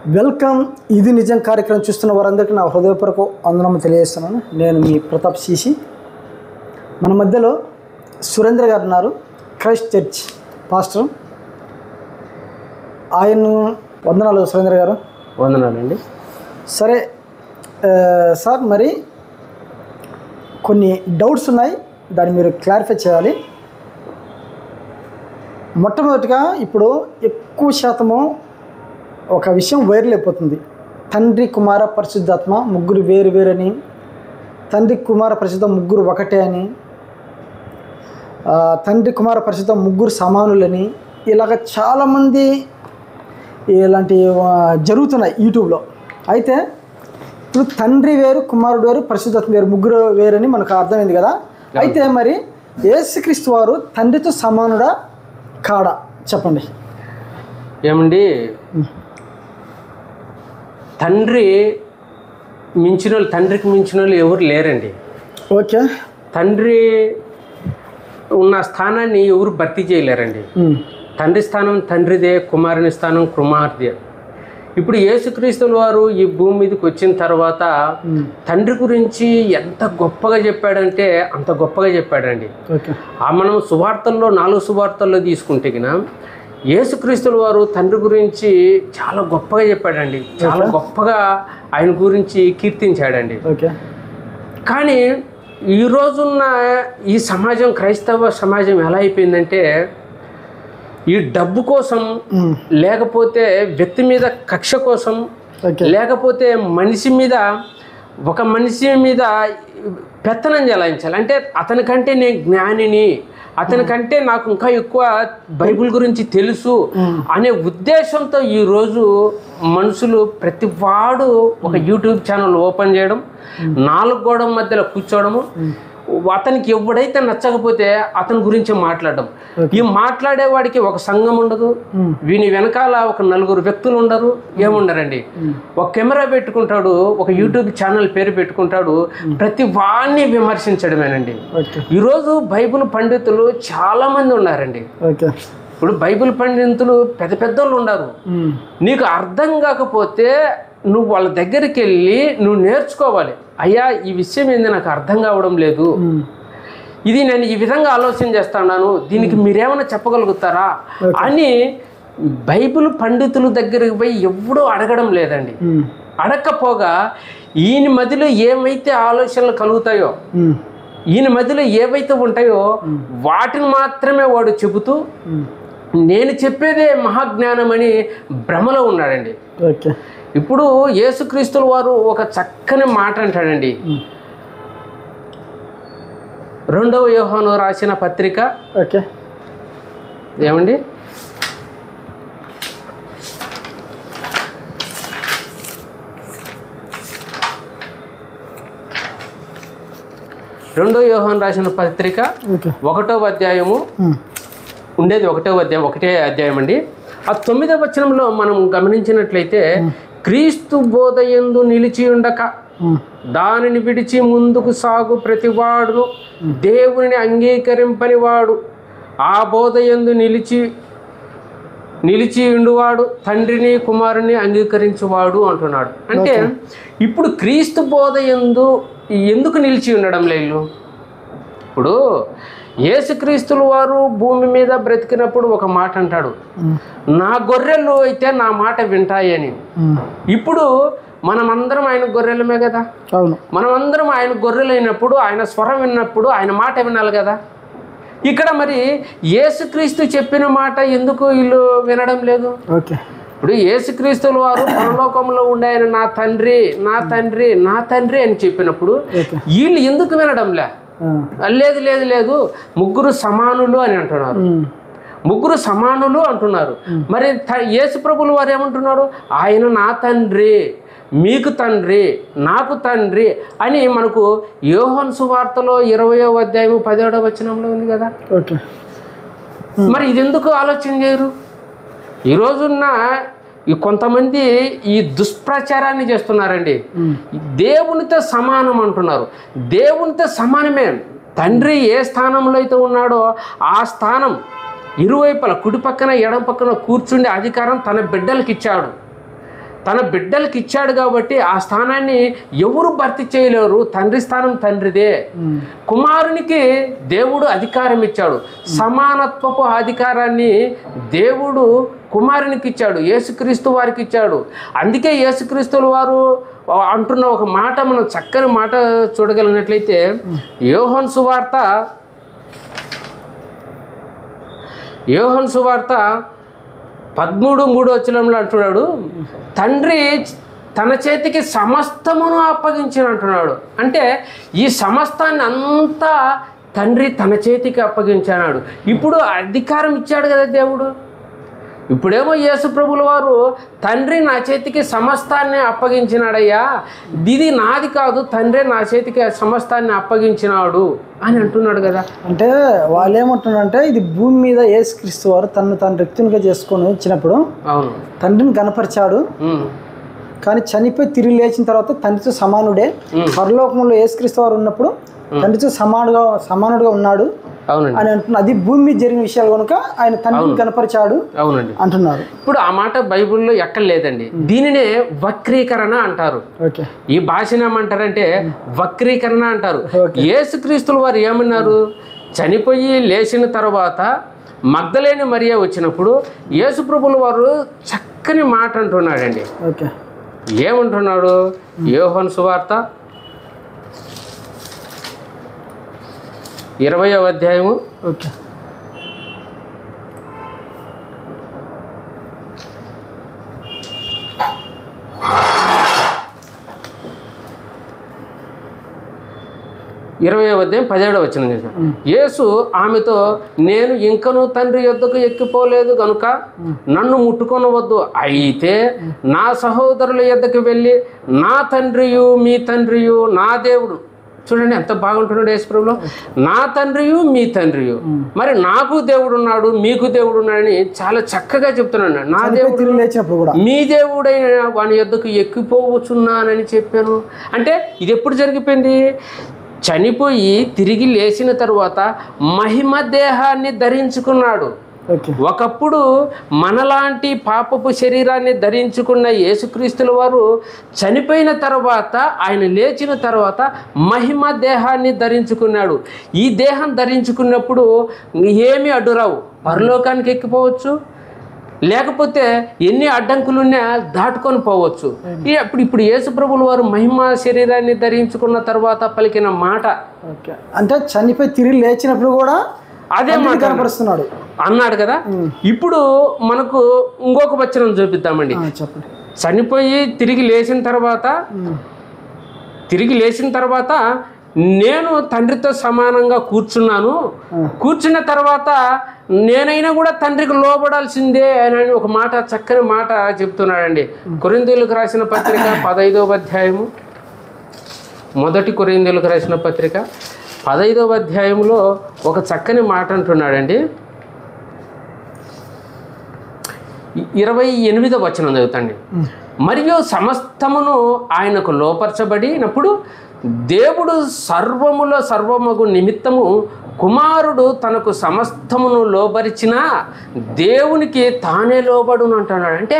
Welcome. ఇది నిజం కార్యక్రమం చూస్తున్న వారందరికీ నా హృదయపూర్వక వందనం తెలియజేస్తున్నాను. నేను మీ ప్రతాప్ సిసి. మన మధ్యలో సురేంద్ర గారు ఉన్నారు, క్రైస్ట్ చర్చ్ పాస్టర్. ఆయన వందనాలు సురేంద్ర గారు. వందనాలండి. సరే సార్, మరి కొన్ని డౌట్స్ ఉన్నాయి, దాన్ని మీరు క్లారిఫై చేయాలి. మొట్టమొదటిగా ఇప్పుడు ఎక్కువ శాతము ఒక విషయం వైరల్ అయిపోతుంది. తండ్రి కుమార పరిశుద్ధాత్మ ముగ్గురు వేరు వేరని, తండ్రి కుమార పరిశుద్ధ ముగ్గురు ఒకటే అని, తండ్రి కుమార పరిశుద్ధ ముగ్గురు సమానులని, ఇలాగ చాలామంది ఇలాంటి జరుగుతున్నాయి యూట్యూబ్లో. అయితే ఇప్పుడు తండ్రి వేరు, కుమారుడు వేరు, పరిశుద్ధాత్మ వేరు, ముగ్గురు వేరని మనకు అర్థమైంది కదా. అయితే మరి యేసుక్రీస్తు వారు తండ్రితో సమానుడా కాడా చెప్పండి. ఏమండి, తండ్రికి మించిన వాళ్ళు ఎవరు లేరండి. ఓకే. తండ్రి ఉన్న స్థానాన్ని ఎవరు భర్తీ చేయలేరండి. తండ్రి స్థానం తండ్రిదే, కుమారుని స్థానం కుమార్తె. ఇప్పుడు యేసుక్రీస్తుల వారు ఈ భూమి మీదకి వచ్చిన తర్వాత తండ్రి గురించి ఎంత గొప్పగా చెప్పాడంటే అంత గొప్పగా చెప్పాడండి. మనం సువార్తల్లో 4 సువార్తల్లో తీసుకుంటే గిన యేసుక్రీస్తుల వారు తండ్రి గురించి చాలా గొప్పగా చెప్పాడండి. చాలా గొప్పగా ఆయన గురించి కీర్తించాడండి. కానీ ఈరోజున్న ఈ సమాజం, క్రైస్తవ సమాజం ఎలా అయిపోయిందంటే, ఈ డబ్బు కోసం, లేకపోతే వ్యక్తి మీద కక్ష కోసం, లేకపోతే ఒక మనిషి మీద పెత్తనం చెలాయించాలి. అంటే అతనికంటే నేను జ్ఞానిని, అతనికంటే నాకు ఇంకా ఎక్కువ బైబిల్ గురించి తెలుసు అనే ఉద్దేశంతో ఈరోజు మనుషులు ప్రతి వాడు ఒక యూట్యూబ్ ఛానల్ ఓపెన్ చేయడం, 4 గోడల మధ్యలో కూర్చోవడము, అతనికి ఎవడైతే నచ్చకపోతే అతని గురించి మాట్లాడడం. ఈ మాట్లాడేవాడికి ఒక సంఘం ఉండదు, వీని వెనకాల ఒక 4 వ్యక్తులు ఉండరు, ఏముండరండి. ఒక కెమెరా పెట్టుకుంటాడు, ఒక యూట్యూబ్ ఛానల్ పేరు పెట్టుకుంటాడు, ప్రతి వాడిని విమర్శించడమేనండి. ఈరోజు బైబిల్ పండితులు చాలా మంది ఉన్నారండి. ఇప్పుడు బైబిల్ పండితులు పెద్ద పెద్దోళ్ళు ఉన్నారు. నీకు అర్థం కాకపోతే నువ్వు వాళ్ళ దగ్గరికి వెళ్ళి నువ్వు నేర్చుకోవాలి. అయ్యా, ఈ విషయం ఏంది నాకు అర్థం కావడం లేదు, ఇది నేను ఈ విధంగా ఆలోచన చేస్తున్నాను, దీనికి మీరేమైనా చెప్పగలుగుతారా అని బైబిల్ పండితుల దగ్గరికి పోయి ఎవ్వడూ అడగడం లేదండి. అడగకపోగా ఈయన మధ్యలో ఏమైతే ఆలోచనలు కలుగుతాయో, ఈయన మధ్యలో ఏవైతే ఉంటాయో వాటిని మాత్రమే వాడు చెబుతూ నేను చెప్పేదే మహాజ్ఞానం అని భ్రమలో ఉన్నాడండి. ఇప్పుడు యేసుక్రీస్తుల వారు ఒక చక్కని మాట అంటాడండి. 2వ యోహాను రాసిన పత్రిక ఏమండి, 2వ యోహాను రాసిన పత్రిక 1వ అధ్యాయము ఉండేది, 1వ అధ్యాయం, 1వ అధ్యాయం అండి. ఆ 9వ వచనంలో మనం గమనించినట్లయితే, క్రీస్తు బోధయందు నిలిచి ఉండక దానిని విడిచి ముందుకు సాగు ప్రతివాడును దేవుని అంగీకరింపని వాడు, ఆ బోధయందు నిలిచి ఉండువాడు తండ్రిని కుమారుని అంగీకరించువాడు అంటున్నాడు. అంటే ఇప్పుడు క్రీస్తు బోధయందు ఎందుకు నిలిచి ఉండడం లేదు? ఇప్పుడు యేసుక్రీస్తుల వారు భూమి మీద బ్రతికినప్పుడు ఒక మాట అంటాడు, నా గొర్రెలు అయితే నా మాట వింటాయి అని. ఇప్పుడు మనమందరం ఆయన గొర్రెలమే కదా. మనమందరం ఆయన గొర్రెలు అయినప్పుడు, ఆయన స్వరం విన్నప్పుడు ఆయన మాట వినాలి కదా. ఇక్కడ మరి యేసుక్రీస్తు చెప్పిన మాట ఎందుకు వీళ్ళు వినడం లేదు? ఇప్పుడు యేసుక్రీస్తుల వారు పరలోకంలో ఉండే ఆయన నా తండ్రి, నా తండ్రి, నా తండ్రి అని చెప్పినప్పుడు వీళ్ళు ఎందుకు వినడంలే? లేదు లేదు లేదు, ముగ్గురు సమానులు అని అంటున్నారు, ముగ్గురు సమానులు అంటున్నారు. మరి యేసు ప్రభువుల వారు ఏమంటున్నారు? ఆయన నా తండ్రి, మీకు తండ్రి, నాకు తండ్రి అని మనకు యోహాను సువార్తలో 20వ అధ్యాయం 17వ వచనంలో ఉంది కదా. మరి ఇది ఎందుకు ఆలోచన చేయరు? ఈరోజున్న కొంతమంది ఈ దుష్ప్రచారాన్ని చేస్తున్నారండి. దేవునితో సమానం అంటున్నారు. దేవునితో సమానమే. తండ్రి ఏ స్థానంలో అయితే ఉన్నాడో ఆ స్థానం ఇరువైపుల కుడి పక్కన ఎడం పక్కన కూర్చుండే అధికారం తన బిడ్డలకు ఇచ్చాడు. తన బిడ్డలకి ఇచ్చాడు కాబట్టి ఆ స్థానాన్ని ఎవరు భర్తీ చేయలేరు. తండ్రి స్థానం తండ్రిదే. కుమారునికి దేవుడు అధికారం ఇచ్చాడు. సమానత్వపు అధికారాన్ని దేవుడు కుమారునికి ఇచ్చాడు, యేసుక్రీస్తు వారికి ఇచ్చాడు. అందుకే యేసుక్రీస్తుల వారు అంటున్న ఒక మాట, మనం చక్కని మాట చూడగలిగినట్లయితే యోహాను సువార్త 13:3 అంటున్నాడు, తండ్రి తన చేతికి సమస్తమును అప్పగించిన అంటున్నాడు. అంటే ఈ సమస్తాన్ని అంతా తండ్రి తన చేతికి అప్పగించాడు. ఇప్పుడు అధికారం ఇచ్చాడు కదా దేవుడు. ఇప్పుడేమో యేసు ప్రభుల వారు తండ్రి నా చేతికి సమస్తాన్ని అప్పగించినాడయ్యా, ఇది నాది కాదు, తండ్రి నా చేతికి సమస్తాన్ని అప్పగించినాడు అని అంటున్నాడు కదా. అంటే వాళ్ళు ఏమంటున్నారంటే ఇది భూమి మీద యేసుక్రీస్తు వారు తను వ్యక్తునిగా చేసుకొని వచ్చినప్పుడు అవును తండ్రిని కనపరిచాడు. కానీ చనిపోయి తిరిగి లేచిన తర్వాత తండ్రితో సమానుడే. పరలోకంలో యేసుక్రీస్తు వారు ఉన్నప్పుడు తండ్రితో సమానుడుగా ఉన్నాడు అని అంటున్నారు. అది భూమి మీద జరిగిన విషయాలు కనుక ఆయన తండ్రిని కనపరిచాడు అంటున్నారు. ఇప్పుడు ఆ మాట బైబిల్లో ఎక్కడ లేదండి. దీనినే వక్రీకరణ అంటారు. ఈ భాషను ఏమంటారంటే వక్రీకరణ అంటారు. యేసుక్రీస్తుల వారు ఏమన్నారు? చనిపోయి లేచిన తర్వాత మగ్దలేని మరియ వచ్చినప్పుడు యేసు ప్రభుల వారు చక్కని మాట అంటున్నాడండి. ఏమంటున్నాడు? యోహాను సువార్త 20వ అధ్యాయము 17వ వచనం. యేసు ఆమెతో, నేను ఇంకనూ తండ్రి యొద్దకు ఎక్కిపోలేదు గనుక నన్ను ముట్టుకొనవద్దు. అయితే నా సహోదరుల యొద్దకు వెళ్ళి నా తండ్రియు మీ తండ్రియు నా దేవుడు. చూడండి ఎంత బాగుంటున్నాడు యేసుప్రభులో. నా తండ్రియు మీ తండ్రియు, మరి నాకు దేవుడు ఉన్నాడు మీకు దేవుడు ఉన్నాడని చాలా చక్కగా చెప్తున్నాడు. నా దేవుడు మీ దేవుడైన వాని యొద్దకు ఎక్కిపోవచ్చున్నానని చెప్పాను. అంటే ఇది ఎప్పుడు జరిగిపోయింది? చనిపోయి తిరిగి లేచిన తరువాత మహిమ దేహాన్ని ధరించుకున్నాడు. ఒకప్పుడు మనలాంటి పాపపు శరీరాన్ని ధరించుకున్న యేసుక్రీస్తుల వారు చనిపోయిన తర్వాత, ఆయన లేచిన తర్వాత మహిమ దేహాన్ని ధరించుకున్నాడు. ఈ దేహం ధరించుకున్నప్పుడు ఏమి అడ్డురావు, పరలోకానికి ఎక్కిపోవచ్చు, లేకపోతే ఎన్ని అడ్డంకులున్నా దాటుకొని పోవచ్చు. ఇప్పుడు యేసుప్రభుల వారు మహిమ శరీరాన్ని ధరించుకున్న తర్వాత పలికిన మాట అంటే చనిపోయి తిరిగి లేచినప్పుడు కూడా అదే మాట కనపరుస్తున్నాడు అన్నాడు కదా. ఇప్పుడు మనకు ఇంకొక వచనం చూపిద్దామండి. చనిపోయి తిరిగి లేచిన తర్వాత నేను తండ్రితో సమానంగా కూర్చున్నాను, కూర్చున్న తర్వాత నేనైనా కూడా తండ్రికి లోబడాల్సిందే అని ఒక మాట, చక్కని మాట చెప్తున్నాడండి. కొరింథీయులకు రాసిన పత్రిక 15వ అధ్యాయము, మొదటి కొరింథీయులకు రాసిన పత్రిక 15వ అధ్యాయంలో ఒక చక్కని మాట అంటున్నాడండి. 28వ వచనం చదువుతాండి. మరియు సమస్తమును ఆయనకు లోపరచబడినప్పుడు దేవుడు సర్వములో సర్వమగు నిమిత్తము కుమారుడు తనకు సమస్తమును లోబరిచిన దేవునికి తానే లోబడును అంటున్నాడు. అంటే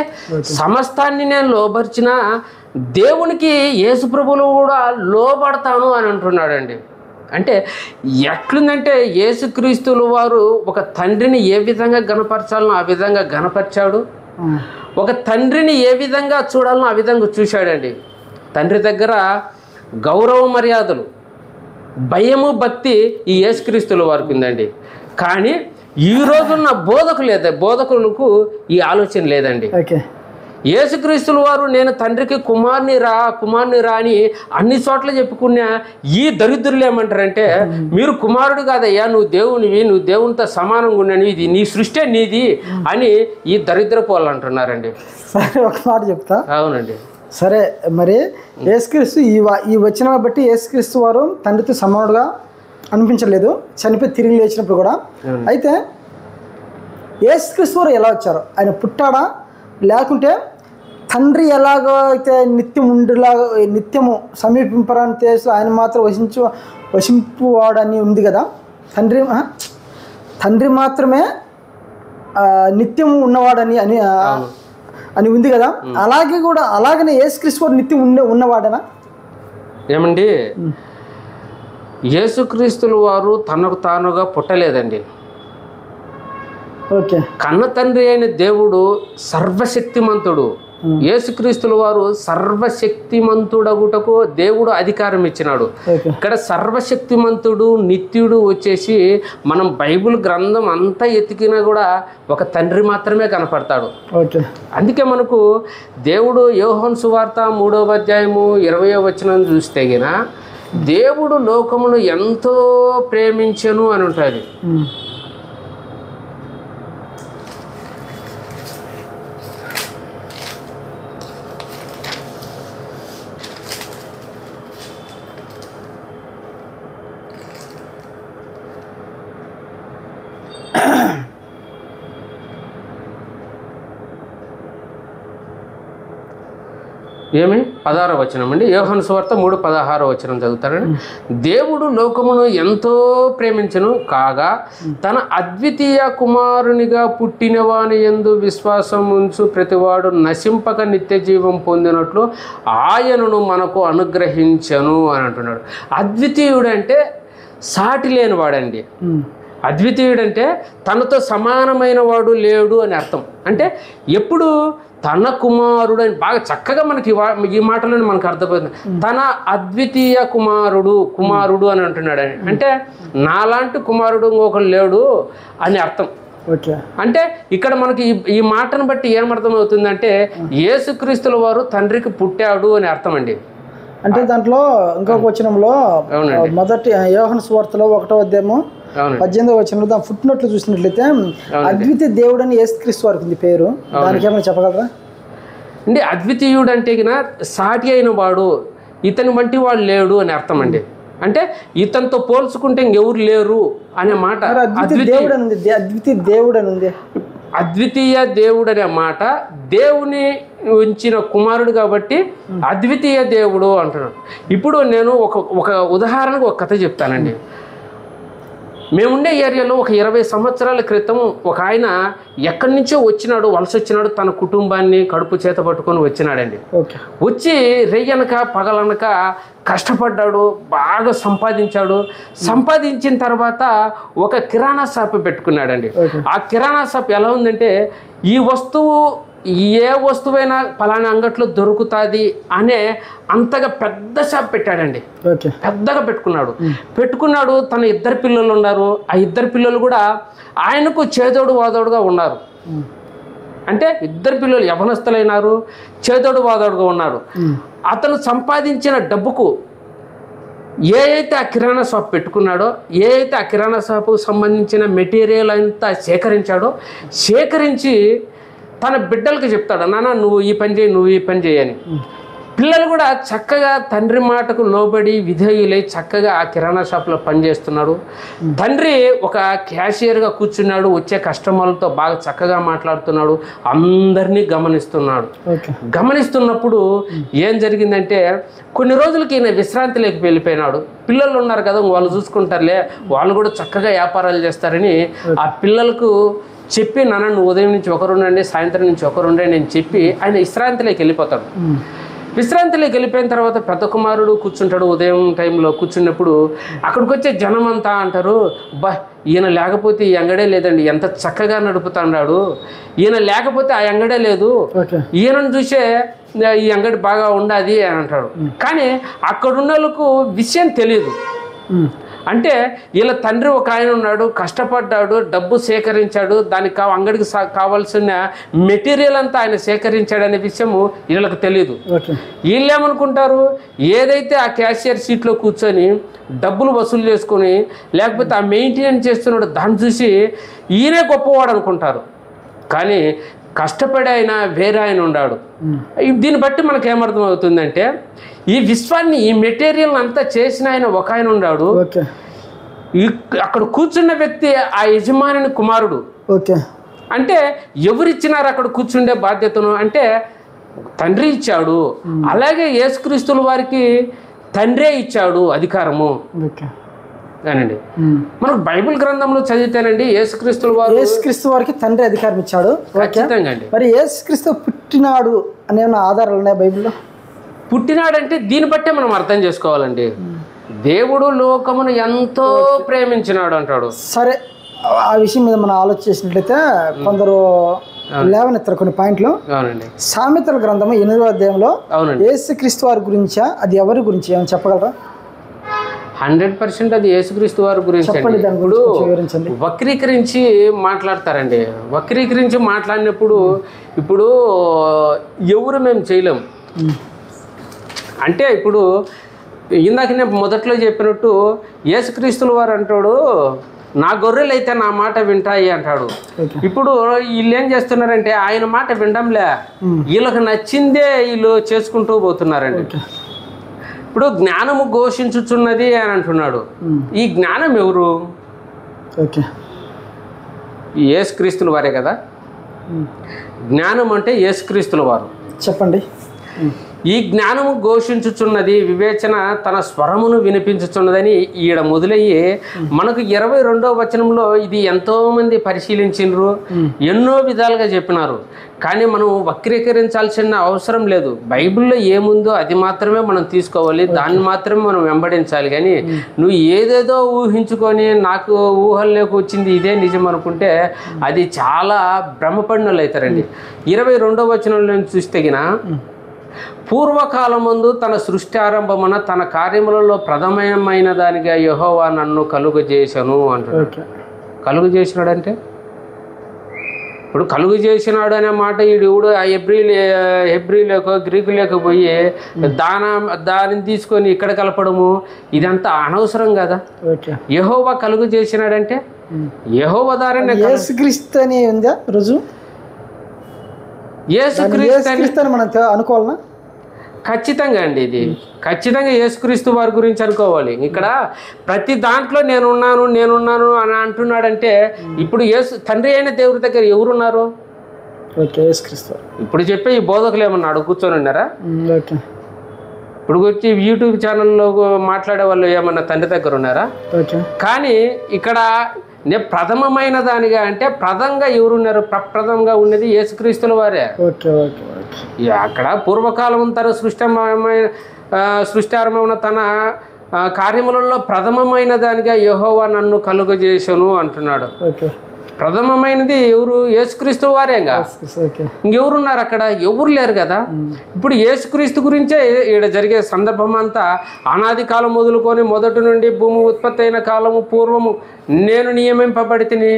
సమస్తాన్ని నేను లోబరిచిన దేవునికి యేసుప్రభువులు కూడా లోబడతాను అని అంటున్నాడండి. అంటే ఎట్లుందంటే యేసుక్రీస్తుల వారు ఒక తండ్రిని ఏ విధంగా గణపరచాలనో ఆ విధంగా గణపరిచాడు, ఒక తండ్రిని ఏ విధంగా చూడాలనో ఆ విధంగా చూశాడండి. తండ్రి దగ్గర గౌరవ మర్యాదలు, భయము, భక్తి ఈ యేసుక్రీస్తుల వారికి ఉందండి. కానీ ఈ రోజున్న బోధకులకు ఈ ఆలోచన లేదండి. యేసుక్రీస్తుల వారు నేను తండ్రికి కుమార్ని రా అని అన్ని చోట్ల చెప్పుకున్నా ఈ దరిద్రులు ఏమంటారంటే, మీరు కుమారుడు కాదయ్యా, నువ్వు దేవునివి, నువ్వు దేవునితో సమానంగా ఉన్నాను, ఇది నీ సృష్టి నీది అని ఈ దరిద్రపు వాళ్ళు అంటున్నారండి. సరే ఒక మాట చెప్తా. అవునండి. సరే, మరి యేసుక్రీస్తు ఈ వచనం బట్టి యేసుక్రీస్తు వారు తండ్రితో సమానుడుగా అనిపించలేదు చనిపోయి తిరిగి లేచినప్పుడు కూడా. అయితే యేసుక్రీస్తు వారు ఎలా వచ్చారు? ఆయన పుట్టాడా, లేకుంటే తండ్రి ఎలాగో అయితే నిత్యము సమీపింపరాని చేస్తూ ఆయన మాత్రం వశింపువాడని ఉంది కదా. తండ్రి మాత్రమే నిత్యము ఉన్నవాడని అని ఉంది కదా, అలాగనే యేసుక్రీస్తు వారు నిత్యం ఉన్నవాడనా? ఏమండి, యేసుక్రీస్తుల వారు తనకు తానుగా పుట్టలేదండి. ఓకే. కన్న తండ్రి అయిన దేవుడు సర్వశక్తిమంతుడు. యేసుక్రీస్తుల వారు సర్వశక్తిమంతుడగుటకు దేవుడు అధికారం ఇచ్చినాడు. ఇక్కడ సర్వశక్తిమంతుడు నిత్యుడు వచ్చేసి మనం బైబిల్ గ్రంథం అంతా ఎతికినా కూడా ఒక తండ్రి మాత్రమే కనపడతాడు. అందుకే మనకు దేవుడు యోహాను సువార్త 3వ అధ్యాయము 20వ వచనం చూస్తే గిన దేవుడు లోకమును ఎంతో ప్రేమించెను అని ఉంటుంది. ఏమి 16వ వచనం అండి, యోహాను సువార్త 3:16 వచనం చదువుతారండి. దేవుడు లోకమును ఎంతో ప్రేమించెను కాగా తన అద్వితీయ కుమారునిగా పుట్టిన వాని యందు విశ్వాసం ఉంచు ప్రతివాడు నశింపక నిత్య జీవం పొందినట్లు ఆయనను మనకు అనుగ్రహించెను అని అంటున్నాడు. అద్వితీయుడంటే సాటి లేనివాడండి. అద్వితీయుడంటే తనతో సమానమైన వాడు లేడు అని అర్థం. అంటే ఎప్పుడు తన కుమారుడు అని బాగా చక్కగా మనకి ఈ మాటలోనే మనకు అర్థమవుతుంది. తన అద్వితీయ కుమారుడు అని అంటున్నాడు. అంటే నాలాంటి కుమారుడు ఇంకొకరు లేడు అని అర్థం. అంటే ఇక్కడ మనకి ఈ మాటను బట్టి ఏమర్థం అవుతుందంటే యేసుక్రీస్తుల వారు తండ్రికి పుట్టాడు అని అర్థం అండి. అంటే దాంట్లో ఇంకొక వచనంలో మొదటి యోహాను సువార్తలో 1వ అధ్యాయము 18వ వచనంలో దాని ఫుట్నోట్లు చూసినట్లయితే అద్వితీయ దేవుడు అని యేసుక్రీస్తు వారికి ఉంది పేరు. దానికి ఏమైనా చెప్పగలరా? అంటే అద్వితీయుడు అంటే సాటి అయిన వాడు, ఇతని వంటి వాడు లేడు అని అర్థం అండి. అంటే ఇతనితో పోల్చుకుంటే ఇంకెవరు లేరు అనే మాట. అద్వితీయ దేవుడు అని ఉంది. అద్వితీయ దేవుడు అనే మాట దేవుని ఉంచిన కుమారుడు కాబట్టి అద్వితీయ దేవుడు అంటున్నాడు. ఇప్పుడు నేను ఒక ఉదాహరణకు ఒక కథ చెప్తానండి. మేముండే ఏరియాలో ఒక 20 సంవత్సరాల క్రితం ఒక ఆయన ఎక్కడి నుంచో వచ్చినాడు, వలస వచ్చినాడు, తన కుటుంబాన్ని కడుపు చేత పట్టుకొని వచ్చినాడండి. వచ్చి రెయ్యనక పగలనక కష్టపడ్డాడు, బాగా సంపాదించాడు. సంపాదించిన తర్వాత ఒక కిరాణా షాప్ పెట్టుకున్నాడండి. ఆ కిరాణా షాప్ ఎలా ఉందంటే ఈ వస్తువు ఏ వస్తువైనా పలానా అంగట్లో దొరుకుతుంది అనే అంతగా పెద్ద షాప్ పెట్టాడండి. పెద్దగా పెట్టుకున్నాడు. తన 2 పిల్లలు ఉన్నారు. ఆ 2 పిల్లలు కూడా ఆయనకు చేదోడు వాదోడుగా ఉన్నారు. అంటే 2 పిల్లలు యవనస్తులైనారు, చేదోడు వాదోడుగా ఉన్నారు. అతను సంపాదించిన డబ్బుకు ఏ అయితే ఆ కిరాణా షాప్ పెట్టుకున్నాడో, ఏ అయితే ఆ కిరాణా షాపుకు సంబంధించిన మెటీరియల్ అంతా సేకరించి తన బిడ్డలకు చెప్తాడు, నాన్న నువ్వు ఈ పని చేయి, నువ్వు ఈ పని చేయని. పిల్లలు కూడా చక్కగా తండ్రి మాటకు లోబడి విధేయులై చక్కగా ఆ కిరాణా షాప్లో పనిచేస్తున్నాడు. తండ్రి ఒక క్యాషియర్గా కూర్చున్నాడు, వచ్చే కస్టమర్లతో బాగా చక్కగా మాట్లాడుతున్నాడు, అందరినీ గమనిస్తున్నప్పుడు ఏం జరిగిందంటే కొన్ని రోజులకి ఈయన విశ్రాంతిలోకి వెళ్ళిపోయినాడు. పిల్లలు ఉన్నారు కదా, వాళ్ళు చూసుకుంటారులే, వాళ్ళు కూడా చక్కగా వ్యాపారాలు చేస్తారని ఆ పిల్లలకు చెప్పి, నాన్న నువ్వు ఉదయం నుంచి ఒకరుండండి, సాయంత్రం నుంచి ఒకరుండండి అని చెప్పి ఆయన విశ్రాంతిలోకి వెళ్ళిపోతాడు. విశ్రాంతిలోకి వెళ్ళిపోయిన తర్వాత పెద్ద కుమారుడు కూర్చుంటాడు. ఉదయం టైంలో కూర్చున్నప్పుడు అక్కడికి వచ్చే జనం అంతా అంటారు, ఈయన లేకపోతే ఈ అంగడే లేదండి, ఎంత చక్కగా నడుపుతాడు, ఈయన లేకపోతే ఆ అంగడే లేదు, ఈయనను చూసే ఈ అంగడి బాగా ఉండాది అని అంటాడు. కానీ అక్కడున్న వాళ్ళకు విషయం తెలియదు. అంటే వీళ్ళ తండ్రి ఒక ఆయన ఉన్నాడు, కష్టపడ్డాడు, డబ్బు సేకరించాడు, దానికి అంగడికి కావాల్సిన మెటీరియల్ అంతా ఆయన సేకరించాడనే విషయము వీళ్ళకి తెలియదు. వీళ్ళు ఏమనుకుంటారు, ఏదైతే ఆ క్యాషియర్ సీట్లో కూర్చొని డబ్బులు వసూలు చేసుకొని లేకపోతే ఆ మెయింటెనెన్స్ చేస్తున్నాడు దాన్ని చూసి ఈయనే గొప్పవాడు అనుకుంటారు. కానీ కష్టపడి ఆయన వేరే ఆయన ఉన్నాడు. దీన్ని బట్టి మనకు ఏమర్థం అవుతుందంటే ఈ విశ్వాన్ని, ఈ మెటీరియల్ అంతా చేసిన ఆయన ఒక ఆయన ఉన్నాడు. అక్కడ కూర్చున్న వ్యక్తి ఆ యజమాని కుమారుడు. అంటే ఎవరిచ్చినారు అక్కడ కూర్చుండే బాధ్యతను అంటే తండ్రి ఇచ్చాడు. అలాగే యేసుక్రీస్తుల వారికి తండ్రే ఇచ్చాడు అధికారము. కానండి మనకు బైబిల్ గ్రంథంలో చదివితేనండి యేసుక్రీస్తు వారు యేసుక్రీస్తు వారికి తండ్రి అధికారం ఇచ్చాడు. ఖచ్చితంగా అండి. మరి యేసుక్రీస్తు పుట్టినాడు అనే ఆధారాలు ఉన్నాయి బైబిల్లో? పుట్టినాడంటే దీన్ని బట్టే మనం అర్థం చేసుకోవాలండి. దేవుడు లోకమును ఎంతో ప్రేమించినాడు అంటాడు. సరే, ఆ విషయం మీద మనం ఆలోచించినట్లయితే కొందరు లేవనెత్తారు కొన్ని పాయింట్లు. అవునండి. సామెతల గ్రంథము 8వ అధ్యాయంలో అవునండి యేసుక్రీస్తు వారి గురించా, అది ఎవరి గురించి ఏమైనా చెప్పగలరా? 100% అది యేసుక్రీస్తు వారి గురించి. చెప్పండి, దాని గురించి వివరించండి. వక్రీకరించి మాట్లాడతారండి. వక్రీకరించి మాట్లాడినప్పుడు ఇప్పుడు ఎవరు మేము చేయలేం. అంటే ఇప్పుడు ఇందాక నేను మొదట్లో చెప్పినట్టు యేసుక్రీస్తుల వారు అంటాడు, నా గొర్రెలు అయితే నా మాట వింటాయి అంటాడు. ఇప్పుడు వీళ్ళు ఏం చేస్తున్నారంటే ఆయన మాట వినడంలే, వీళ్ళకి నచ్చిందే వీళ్ళు చేసుకుంటూ పోతున్నారండి. ఇప్పుడు జ్ఞానము ఘోషించుచున్నది అని అంటున్నాడు. ఈ జ్ఞానం ఎవరు? యేసుక్రీస్తుల వారే కదా. జ్ఞానం అంటే యేసుక్రీస్తుల వారు. చెప్పండి. ఈ జ్ఞానము ఘోషించుచున్నది, వివేచన తన స్వరమును వినిపించుచున్నదని ఈడ మొదలయ్యి మనకు 22వ వచనంలో ఇది ఎంతోమంది పరిశీలించినరు, ఎన్నో విధాలుగా చెప్పినారు. కానీ మనం వక్రీకరించాల్సిన అవసరం లేదు. బైబిల్లో ఏముందో అది మాత్రమే మనం తీసుకోవాలి, దాన్ని మాత్రమే మనం వెంబడించాలి. కానీ నువ్వు ఏదేదో ఊహించుకొని నాకు ఊహల్లోకి వచ్చింది ఇదే నిజం అనుకుంటే అది చాలా భ్రమపడినలు అవుతారండి. 22వ వచనంలో చూస్తే పూర్వకాలమందు తన సృష్టి ఆరంభమున తన కార్యములలో ప్రథమమైన దానిగా యెహోవా నన్ను కలుగజేసను అంటాడు. కలుగజేసినాడంటే ఇప్పుడు కలుగు చేసినాడు అనే మాట ఈడు హెబ్రీలోకో గ్రీకులోకి పోయి దానిని తీసుకొని ఇక్కడ కలపడము ఇదంతా అనవసరం కదా. యెహోవా కలుగు చేసినాడంటే యెహోవా ద్వారానే. యేసుక్రీస్తు అని ఉందా రుజువు? యేసుక్రీస్తు మనం అనుకోవాలనా? ఖచ్చితంగా అండి, ఇది ఖచ్చితంగా యేసుక్రీస్తు వారి గురించి అనుకోవాలి. ఇక్కడ ప్రతి దాంట్లో నేనున్నాను అని అంటున్నాడంటే ఇప్పుడు తండ్రి అయిన దేవుడి దగ్గర ఎవరున్నారు? ఇప్పుడు చెప్పే ఈ బోధకులు ఏమన్నాడు కూర్చొని ఉన్నారా? ఇప్పుడు వచ్చి యూట్యూబ్ ఛానల్లో మాట్లాడే వాళ్ళు ఏమన్నా తండ్రి దగ్గర ఉన్నారా? కానీ ఇక్కడ ప్రథమమైన దానిగా అంటే ప్రథంగా ఎవరున్నారు? ప్రప్రథంగా ఉన్నది యేసుక్రీస్తుల వారే. అక్కడ పూర్వకాలం తన సృష్టారంభమైన తన కార్యములలో ప్రథమమైన దానిగా యెహోవా నన్ను కలుగజేసను అంటున్నాడు. ప్రథమమైనది ఎవరు? యేసుక్రీస్తు వారేగా. ఇంకెవరున్నారు అక్కడ? ఎవరు లేరు కదా. ఇప్పుడు యేసుక్రీస్తు గురించే ఇక్కడ జరిగే సందర్భం అంతా అనాది కాలం మొదలుకొని మొదటి నుండి భూమి ఉత్పత్తి అయిన కాలము పూర్వము నేను నియమింపబడి తిని,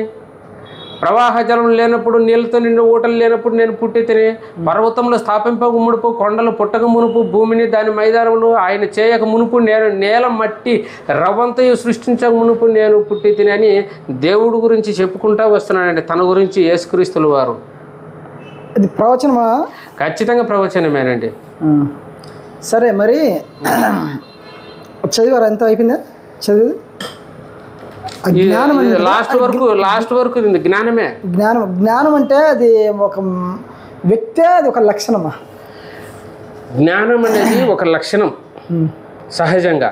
ప్రవాహ జలం లేనప్పుడు నీళ్ళతో నిండి ఊటలు లేనప్పుడు నేను పుట్టి తిని, పర్వతంలో స్థాపింపక మునుపు, కొండలు పుట్టక మునుపు, భూమిని దాని మైదానములు ఆయన చేయక మునుపు, నేను నేల మట్టి రవ్వంతయు సృష్టించక మునుపు నేను పుట్టి తిని అని దేవుడి గురించి చెప్పుకుంటా వస్తున్నానండి. తన గురించి యేసుక్రీస్తుల వారు. ఇది ప్రవచనమా? ఖచ్చితంగా ప్రవచనమేనండి. సరే, మరి చదివారు? ఎంత అయిపోయిందా చదివి? లాస్ట్ వరకు జ్ఞానమే. జ్ఞానం అంటే అది ఒక వ్యక్తే, అది ఒక లక్షణమా? జ్ఞానం అనేది ఒక లక్షణం సహజంగా.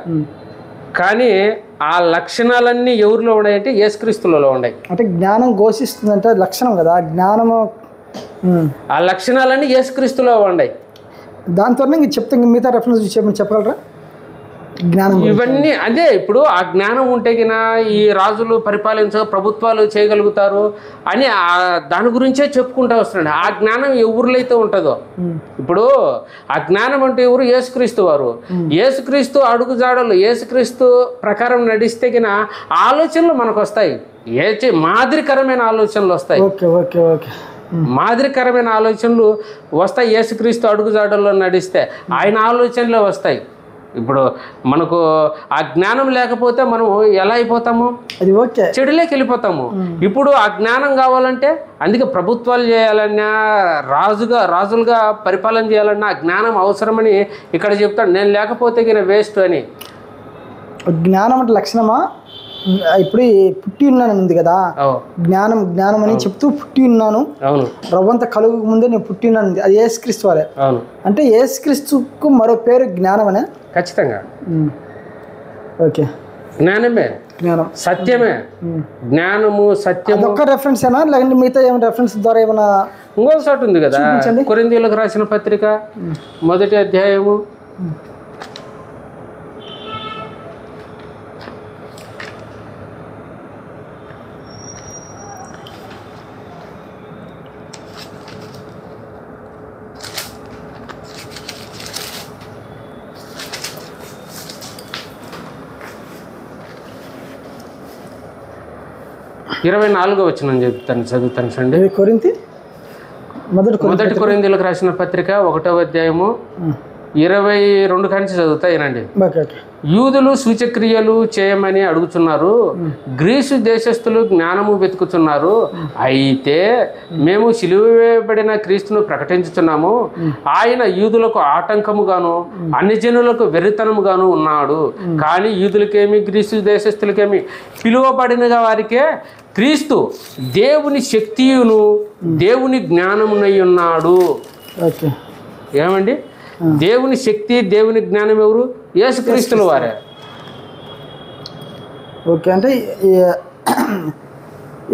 కానీ ఆ లక్షణాలన్నీ ఎవరిలో ఉన్నాయంటే యేసుక్రీస్తులలో ఉన్నాయి. అంటే జ్ఞానం ఘోషిస్తుందంటే లక్షణం కదా జ్ఞానము. ఆ లక్షణాలన్నీ యేసుక్రీస్తులో ఉన్నాయి. దాంతో చెప్తే మిగతా రెఫరెన్స్ చెప్పగలరా? జ్ఞానం ఇవన్నీ అదే. ఇప్పుడు ఆ జ్ఞానం ఉంటే గిన ఈ రాజులు ప్రభుత్వాలు చేయగలుగుతారు అని దాని గురించే చెప్పుకుంటూ వస్తున్నాడు. ఆ జ్ఞానం ఎవరిలో అయితే ఉంటుందో, ఇప్పుడు ఆ జ్ఞానం అంటే ఎవరు? యేసుక్రీస్తు వారు. యేసుక్రీస్తు అడుగుజాడలు, యేసుక్రీస్తు ప్రకారం నడిస్తే గిన ఆలోచనలు మనకు వస్తాయి. మాదిరికరమైన ఆలోచనలు వస్తాయి. మాదిరికరమైన ఆలోచనలు వస్తాయి. యేసుక్రీస్తు అడుగుజాడల్లో నడిస్తే ఆయన ఆలోచనలే వస్తాయి. ఇప్పుడు మనకు ఆ జ్ఞానం లేకపోతే మనం ఎలా అయిపోతాము? అది ఓకే, చెడులోకి వెళ్ళిపోతాము. ఇప్పుడు ఆ జ్ఞానం కావాలంటే అందుకే ప్రభుత్వాలు చేయాలన్నా, రాజులుగా పరిపాలన చేయాలన్నా ఆ జ్ఞానం అవసరమని ఇక్కడ చెప్తాడు. నేను లేకపోతే గిన వేస్ట్ అని. జ్ఞానం అంటే లక్షణమా? ఇప్పుడు పుట్టి ఉన్నాను ఉంది కదా, జ్ఞానం అని చెప్తూ పుట్టి ఉన్నాను, రవ్వంత కలుగు ముందే నేను పుట్టి ఉన్నాను, అది యేసుక్రీస్తు వారే. అంటే యేసుక్రీస్తుకు మరో పేరు జ్ఞానం అనే? ఖచ్చితంగా ఓకే, జ్ఞానమే. జ్ఞానం సత్యమే. జ్ఞానము సత్యము అదొక్క రెఫరెన్స్ ఏనా లేదంటే మిగతా ఏమైనా రెఫరెన్స్ ద్వారా ఏమైనా ఇంకొక చోటు ఉంది కదా, కొరింథీయులకు రాసిన పత్రిక 1వ అధ్యాయము 24వ వచనం చదువుతాను సండి. మొదటి కొరింథీయులకు రాసిన పత్రిక 1వ అధ్యాయము 22 కాంచి చదువుతా వినండి. యూదులు సూచక్రియలు చేయమని అడుగుతున్నారు, గ్రీసు దేశస్థులు జ్ఞానము వెతుకుతున్నారు. అయితే మేము సిలువ వేయబడిన క్రీస్తును ప్రకటించుతున్నాము. ఆయన యూదులకు ఆటంకముగాను అన్ని జనులకు వెర్రితనముగాను ఉన్నాడు. కానీ యూదులకేమి గ్రీసు దేశస్థులకేమి పిలువబడిన వారికే క్రీస్తు దేవుని శక్తియును దేవుని జ్ఞానమునై ఉన్నాడు. ఏమండి, దేవుని శక్తి దేవుని జ్ఞానం ఎవరు? యేసుక్రీస్తుల వారే. ఓకే, అంటే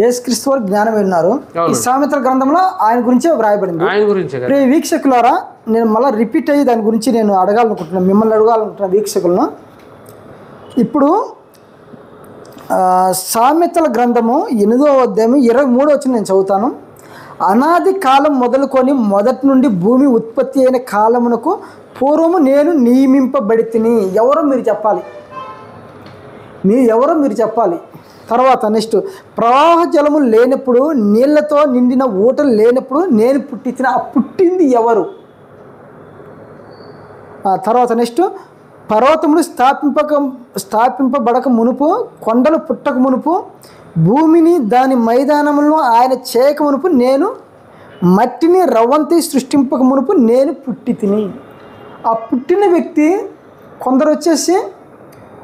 యేసుక్రీస్తు వారు జ్ఞానం విన్నారు. ఈ సామెతల గ్రంథంలో ఆయన గురించే వ్రాయబడింది. ఆయన గురించే. వీక్షకులారా, నేను మళ్ళీ రిపీట్ అయ్యి దాని గురించి నేను అడగాలనుకుంటున్నాను, మిమ్మల్ని అడగాలనుకుంటున్నాను వీక్షకులను. ఇప్పుడు సామెతల గ్రంథము 8వ అధ్యాయం 23వ వచనం నేను చదువుతాను. అనాది కాలం మొదలుకొని మొదటి నుండి భూమి ఉత్పత్తి అయిన కాలమునకు పూర్వము నేను నియమింపబడితిని. ఎవరో మీరు చెప్పాలి, ఎవరో మీరు చెప్పాలి. తర్వాత నెక్స్ట్, ప్రవాహ జలము లేనప్పుడు, నీళ్లతో నిండిన ఊటలు లేనప్పుడు నేను పుట్టించిన. ఆ పుట్టింది ఎవరు? తర్వాత నెక్స్ట్, పర్వతములు స్థాపింపబడక మునుపు, కొండలు పుట్టక మునుపు, భూమిని దాని మైదానములను ఆయన చేయక మునుపు, నేను మట్టిని రవ్వంతి సృష్టింపక మునుపు నేను పుట్టి తిని. ఆ పుట్టిన వ్యక్తి కొందరు వచ్చేసి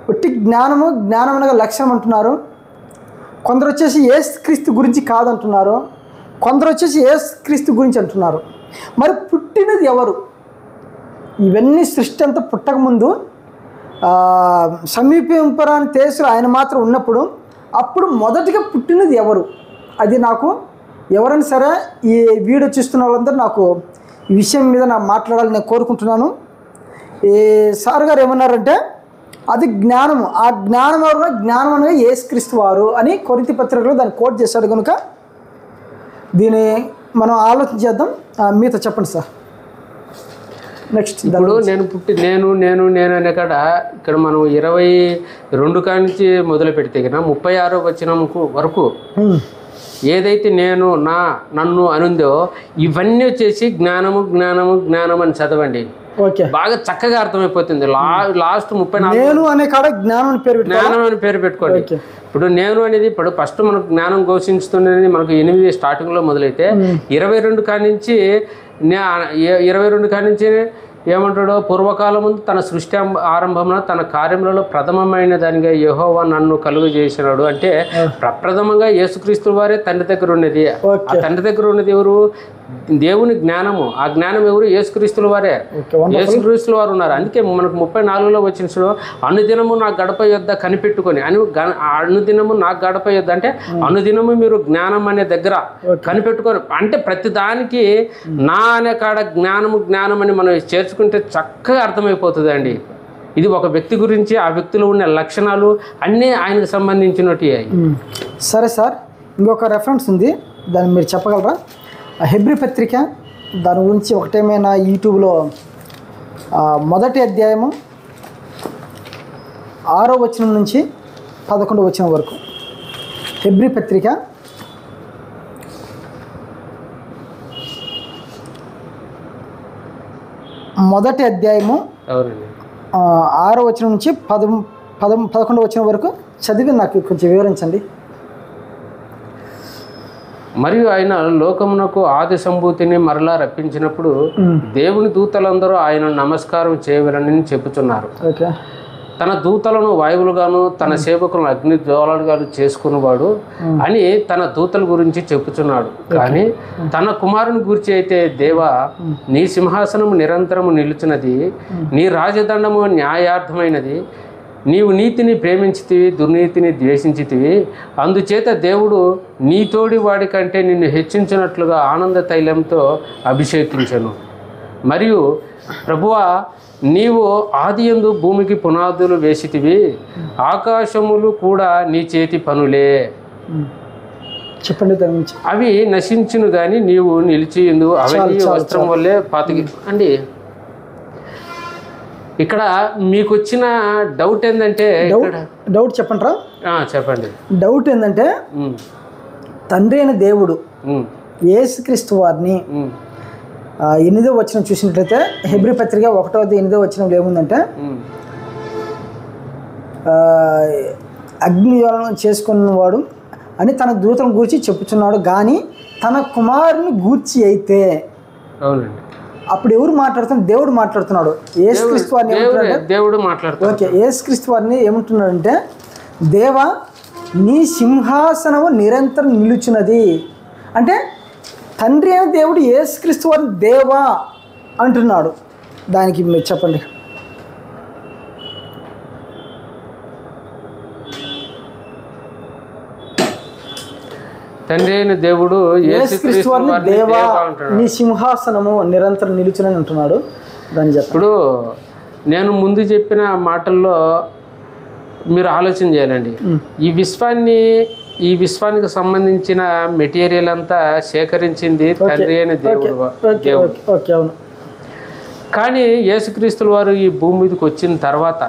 పుట్టి జ్ఞానం అనగా లక్ష్యం అంటున్నారు, కొందరు వచ్చేసి యేసుక్రీస్తు గురించి కాదంటున్నారు, కొందరు వచ్చేసి యేసుక్రీస్తు గురించి అంటున్నారు. మరి పుట్టినది ఎవరు? ఇవన్నీ సృష్టి అంతా పుట్టకముందు సమీపింపరాని తేజస్సులో ఆయన మాత్రం ఉన్నప్పుడు, అప్పుడు మొదటిగా పుట్టినది ఎవరు? అది నాకు ఎవరైనా సరే ఈ వీడియో చూస్తున్న వాళ్ళందరూ నాకు ఈ విషయం మీద నాకు మాట్లాడాలని నేను కోరుకుంటున్నాను. ఈ సార్ గారు ఏమన్నారంటే అది జ్ఞానము, ఆ జ్ఞానం ఎవరు? జ్ఞానం అనగా యేసుక్రీస్తు వారు అని కొరింథీ పత్రికలో దాన్ని కోట్ చేశాడు. కనుక దీన్ని మనం ఆలోచన చేద్దాం. మీతో చెప్పండి సార్. నెక్స్ట్, ఇప్పుడు నేను అనే కాడ ఇక్కడ మనం 22 కానించి మొదలు పెడితే కన్నా 36వ వచనం వరకు ఏదైతే నన్ను అనుందో ఇవన్నీ వచ్చేసి జ్ఞానము అని చదవండి. బాగా చక్కగా అర్థమైపోతుంది. లాస్ట్ 34 అనే కాడ జ్ఞానం అని పేరు పెట్టుకోండి. ఇప్పుడు నేను అనేది ఇప్పుడు ఫస్ట్ మనకు జ్ఞానం ఘోషించుతున్నది మనకు 8 స్టార్టింగ్లో మొదలైతే 22 కానించి ఏమంటాడో, పూర్వకాలం ముందు తన సృష్టి ఆరంభంలో తన కార్యములలో ప్రథమమైన దానిగా యెహోవా నన్ను కలుగు చేసినాడు. అంటే ప్రప్రథమంగా యేసుక్రీస్తు వారే తండ్రి దగ్గర ఉన్నది. ఆ తండ్రి దగ్గర ఉన్నది ఎవరు? దేవుని జ్ఞానము. ఆ జ్ఞానం ఎవరు? యేసుక్రీస్తుల వారే. యేసుక్రీస్తుల వారు ఉన్నారు. అందుకే మనకు 34లో వచ్చిన అనుదినము నా గడప యొద్ద కనిపెట్టుకొని అనుదినము నా గడప యొద్ద అంటే అనుదినము మీరు జ్ఞానం అనే దగ్గర కనిపెట్టుకొని, అంటే ప్రతి దానికి నా అనే కాడ జ్ఞానం అని మనం చేర్చుకుంటే చక్కగా అర్థమైపోతుంది అండి. ఇది ఒక వ్యక్తి గురించి, ఆ వ్యక్తిలో ఉన్న లక్షణాలు అన్నీ ఆయనకు సంబంధించినట్టు. సరే సార్, ఇంకొక రెఫరెన్స్ ఉంది, దాన్ని మీరు చెప్పగలరా? హెబ్రీ పత్రిక, దాని గురించి ఒకటేమైనా యూట్యూబ్లో 1వ అధ్యాయము 6వ వచనం నుంచి 11వ వచనం వరకు. హెబ్రీ పత్రిక 1వ అధ్యాయము 6వ వచనం నుంచి 11వ వచనం వరకు చదివి నాకు కొంచెం వివరించండి. మరియు ఆయన లోకమునకు ఆది సంభూతిని మరలా రప్పించినప్పుడు దేవుని దూతలందరూ ఆయన నమస్కారం చేయవలని చెప్పుచున్నారు. తన దూతలను వాయువులుగాను తన సేవకులను అగ్ని జ్వాలలుగాను చేసుకునేవాడు అని తన దూతల గురించి చెప్పుచున్నాడు. కానీ తన కుమారుని గురించి అయితే, దేవా నీ సింహాసనము నిరంతరము నిలుచున్నది, నీ రాజదండము న్యాయార్థమైనది, నీవు నీతిని ప్రేమించితివి, దుర్నీతిని ద్వేషించితివి. అందుచేత దేవుడు నీ తోడి వాడి కంటే నిన్ను హెచ్చించినట్లుగా ఆనంద తైలంతో అభిషేకించను. మరియు ప్రభువా, నీవు ఆదియందు భూమికి పునాదులు వేసితివి, ఆకాశములు కూడా నీ చేతి పనులే. చెప్పండి దాని గురించి. అవి నశించును గాని నీవు నిలిచియుందు, అవన్నీ వస్త్రం వల్లే పాతికి. అండి, ఇక్కడ మీకు వచ్చిన డౌట్ ఏంటంటే, డౌట్ చెప్పండి రా. చెప్పండి. డౌట్ ఏంటంటే, తండ్రి అయిన దేవుడు యేసుక్రీస్తు వారిని 8వ వచనం చూసినట్లయితే, హెబ్రీ పత్రిక 1:8 వచనంలో ఏముందంటే, అగ్నిజ్వాలను చేసుకున్నవాడు అని తన దూతలను గూర్చి చెప్పుచున్నాడు, కానీ తన కుమారుని గూర్చి అయితే. అవునండి. అప్పుడు ఎవరు మాట్లాడుతున్నారు? దేవుడు మాట్లాడుతున్నాడు. యేసుక్రీస్తు వారిని దేవుడు మాట్లాడుతున్నాడు. ఓకే, యేసుక్రీస్తు వారిని ఏమంటున్నాడంటే, దేవా నీ సింహాసనము నిరంతరం నిలుచున్నది. అంటే తండ్రి అయిన దేవుడు యేసుక్రీస్తు వారిని దేవా అంటున్నాడు. దానికి మీరు చెప్పండి. తండ్రి అయిన దేవుడు యేసుక్రీస్తు వారిని దేవా నీ సింహాసనము నిరంతరం నిలుచునని అంటున్నాడు. దాన్ని చెప్పండి. ఇప్పుడు నేను ముందు చెప్పిన మాటల్లో మీరు ఆలోచన చేయాలండి. ఈ విశ్వానికి సంబంధించిన మెటీరియల్ అంతా సేకరించింది తండ్రి అయిన దేవుడు. కానీ యేసుక్రీస్తుల వారు ఈ భూమి మీదకి వచ్చిన తర్వాత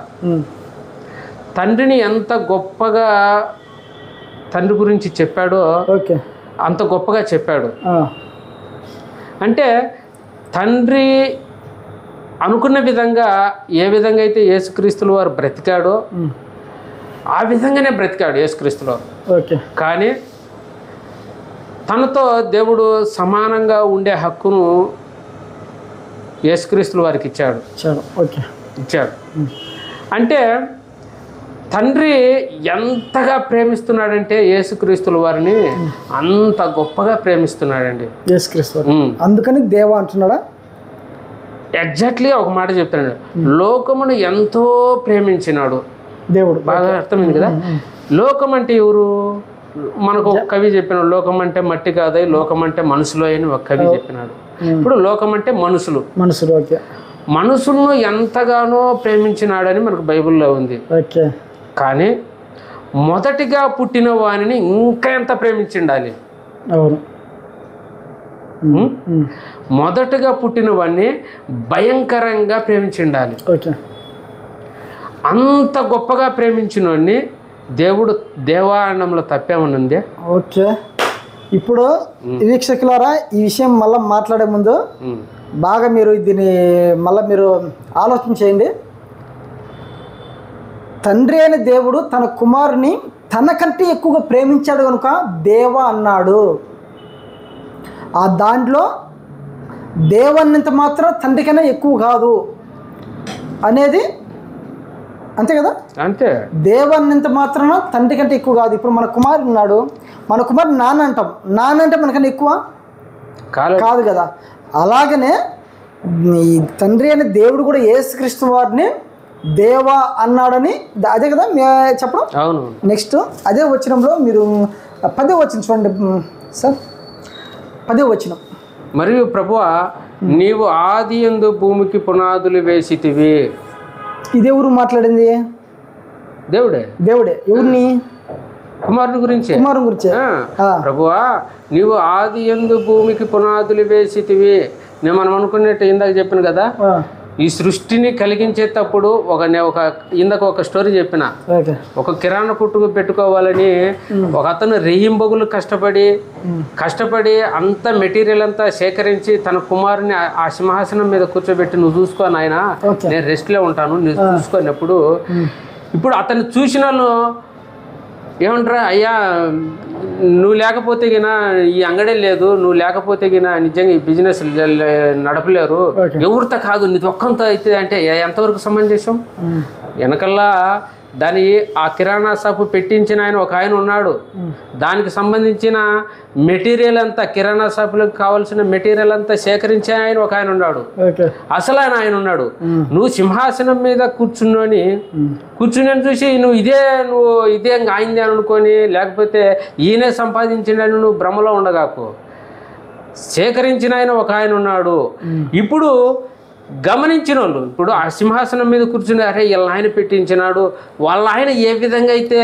తండ్రిని ఎంత గొప్పగా తండ్రి గురించి చెప్పాడో అంత గొప్పగా చెప్పాడు. అంటే తండ్రి అనుకున్న విధంగా ఏ విధంగా అయితే యేసుక్రీస్తుల వారు బ్రతికాడో ఆ విధంగానే బ్రతికాడు యేసుక్రీస్తుల వారు. కానీ తనతో దేవుడు సమానంగా ఉండే హక్కును యేసుక్రీస్తుల వారికి ఇచ్చాడు. అంటే తండ్రి ఎంతగా ప్రేమిస్తున్నాడంటే యేసుక్రీస్తుల వారిని అంత గొప్పగా ప్రేమిస్తున్నాడండి యేసుక్రీస్తు. అందుకని దేవా అంటున్నాడా? ఎగ్జాక్ట్లీ ఒక మాట చెప్తున్నాడు. లోకమును ఎంతో ప్రేమించినాడు దేవుడు. బాగా అర్థమైంది కదా. లోకం అంటే ఎవరు? మనకు ఒక కవి చెప్పినాడు, లోకం అంటే మట్టి కాదు, లోకం అంటే మనుషులు అని ఒక కవి చెప్పినాడు. ఇప్పుడు లోకం అంటే మనుషులు. మనుషులను ఎంతగానో ప్రేమించినాడని మనకు బైబిల్లో ఉంది. కానీ మొదటిగా పుట్టిన వానిని ఇంకా ఎంత ప్రేమించిండాలి? మొదటగా పుట్టిన వాడిని భయంకరంగా ప్రేమించిండాలి. అంత గొప్పగా ప్రేమించిన వాడిని దేవుడు దేవాలయంలో తప్పేమనుంది. ఓకే, ఇప్పుడు వీక్షకులారా, ఈ విషయం మళ్ళీ మాట్లాడే ముందు బాగా మీరు దీన్ని మళ్ళీ మీరు ఆలోచన చేయండి. తండ్రి అయిన దేవుడు తన కుమారుని తనకంటే ఎక్కువగా ప్రేమించాడు కనుక దేవ అన్నాడు. ఆ దాంట్లో దేవన్నంత మాత్రం తండ్రి కన్నా ఎక్కువ కాదు అనేది, అంతే కదా? అంతే. దేవన్నంత మాత్రం తండ్రి కంటే ఎక్కువ కాదు. ఇప్పుడు మన కుమారుడు ఉన్నాడు, మన కుమారుడు నాన్న అంటాం, నాన్న అంటే మనకన్నా ఎక్కువ కాదు కదా. అలాగనే ఈ తండ్రి అయిన దేవుడు కూడా యేసుక్రీస్తు వారిని దేవా అన్నాడని, అదే కదా చెప్పడం. అవును. నెక్స్ట్ అదే వచనంలో మీరు 10వ వచనం చూడండి సార్. 10వ వచనం. మరియు ప్రభువా, నీవు ఆదియందు భూమికి పునాదులు వేసితివి. ఇది ఎవరు మాట్లాడింది? దేవుడే. ఎవరిని? కుమారుని గురించి. ప్రభువా, నీవు ఆదియందు భూమికి పునాదులు వేసితివి. మనం అనుకున్నట్టు ఇందాక చెప్పిన కదా, ఈ సృష్టిని కలిగించేటప్పుడు ఇందాక ఒక స్టోరీ చెప్పిన, ఒక కిరాణా కొట్టుకు పెట్టుకోవాలని ఒక అతను రెయ్యింబగులు కష్టపడి అంత మెటీరియల్ అంతా సేకరించి తన కుమారుని ఆ సింహాసనం మీద కూర్చోబెట్టి, నువ్వు చూసుకో నాయన, నేను రెస్ట్లో ఉంటాను, నువ్వు చూసుకున్నప్పుడు, ఇప్పుడు అతను చూసిన వాళ్ళు ఏమంటారా, అయ్యా నువ్వు లేకపోతే గిన ఈ అంగడే లేదు, నువ్వు లేకపోతే గిన నిజంగా ఈ బిజినెస్ నడపలేరు, ఎవరితో కాదు నీ ఒక్కంతో అయితే అంటే ఎంతవరకు సమంజసం? వెనకల్లా దాని ఆ కిరాణా షాపు పెట్టించిన ఆయన ఒక ఆయన ఉన్నాడు. దానికి సంబంధించిన మెటీరియల్ అంతా, కిరాణా షాపులకు కావాల్సిన మెటీరియల్ అంతా సేకరించే ఆయన ఒక ఆయన ఉన్నాడు. అసలు ఆయన ఉన్నాడు. నువ్వు సింహాసనం మీద కూర్చుని చూసి నువ్వు ఇదే ఆయింది అని అనుకొని, లేకపోతే ఈయనే సంపాదించిండని నువ్వు భ్రమలో ఉండగాకు. సేకరించిన ఆయన ఒక ఆయన ఉన్నాడు. ఇప్పుడు గమనించిన వాళ్ళు, ఇప్పుడు ఆ సింహాసనం మీద కూర్చుని అరే వీళ్ళ ఆయన పెట్టించినాడు, వాళ్ళ ఆయన ఏ విధంగా అయితే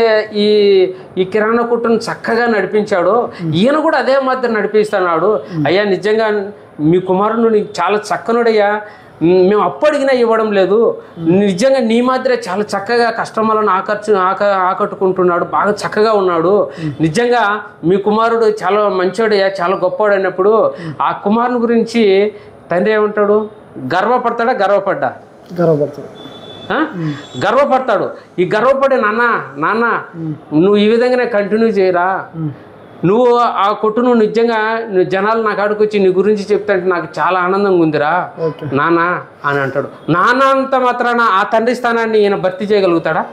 ఈ కిరాణా కొట్టును చక్కగా నడిపించాడో ఈయన కూడా అదే మాదిరి నడిపిస్తున్నాడు. అయ్యా నిజంగా మీ కుమారుడు నీకు చాలా చక్కనుడయ్యా, మేము అప్పడిగినా ఇవ్వడం లేదు, నిజంగా నీ మాదిరే చాలా చక్కగా కస్టమర్లను ఆకట్టుకుంటున్నాడు, బాగా చక్కగా ఉన్నాడు, నిజంగా మీ కుమారుడు చాలా మంచోడయ్యా, చాలా గొప్పవాడు అన్నప్పుడు ఆ కుమారుని గురించి తండ్రి ఏమంటాడు? గర్వపడతాడా? గర్వపడతాడు. ఈ గర్వపడే నాన్న నువ్వు ఈ విధంగానే కంటిన్యూ చేయరా, నువ్వు ఆ కొట్టు నువ్వు నిజంగా జనాలు నా కాడికి వచ్చి నీ గురించి చెప్తాంటే నాకు చాలా ఆనందంగా ఉందిరా నాన్న అని అంటాడు. నాన్న అంత మాత్రాన ఆ తండ్రి స్థానాన్ని ఈయన భర్తీ చేయగలుగుతాడా?